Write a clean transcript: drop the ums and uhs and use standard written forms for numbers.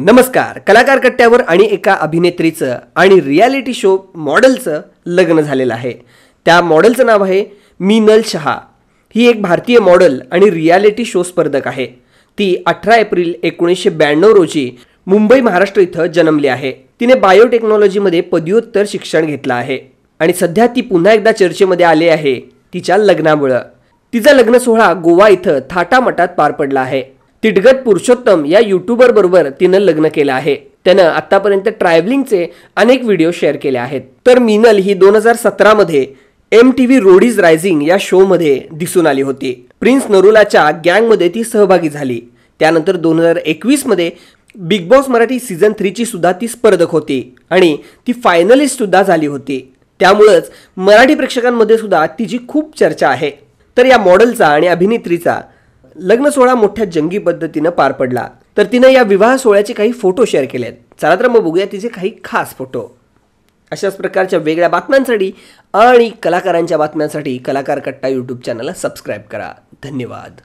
नमस्कार. कलाकार कट्ट्यावर आणि एका अभिनेत्रीचं आणि रियालिटी शो मॉडेलचं लग्न झालेलं आहे. त्या मॉडेलचं नाव आहे मीनल शहा. ही एक भारतीय मॉडेल आणि रियालिटी शो स्पर्धक आहे. ती 18 एप्रिल 1992 रोजी मुंबई महाराष्ट्र इथं जन्मली आहे. तिने बायोटेक्नॉलॉजीमध्ये पदव्युत्तर शिक्षण घेतलं आहे आणि सध्या ती पुन्हा एकदा चर्चेमध्ये आली आहे तिच्या लग्नामुळं. तिचा लग्न सोहळा गोवा इथं थाटामाटात पार पडला आहे. तिटगट पुरुषोत्तम या यूट्यूबर बरोबर तिनं लग्न केलं आहे. त्यानं आतापर्यंत ट्रॅव्हलिंगचे अनेक व्हिडिओ शेअर केले आहेत. तर मीनल ही 2017 मध्ये MTV रोडीज रायझिंग या शो मध्ये दिसून आली होती. प्रिन्स नरुलाच्या गँगमध्ये ती सहभागी झाली. त्यानंतर 2021 मध्ये बिग बॉस मराठी सीझन 3 ची सुद्धा ती स्पर्धक होती आणि ती फायनलिस्ट सुद्धा झाली होती. त्यामुळेच मराठी प्रेक्षकांमध्ये सुद्धा तिची खूप चर्चा आहे. तर या मॉडेलचा आणि अभिनेत्रीचा लग्न सोहळा मोठ्या जंगी पद्धतीनं पार पडला. तर तिनं या विवाह सोहळ्याचे काही फोटो शेअर केलेत. चला तर मग बघूया तिचे काही खास फोटो. अशाच प्रकारच्या वेगळ्या बातम्यांसाठी आणि कलाकारांच्या बातम्यांसाठी कलाकार कट्टा यूट्यूब चॅनलला सबस्क्राईब करा. धन्यवाद.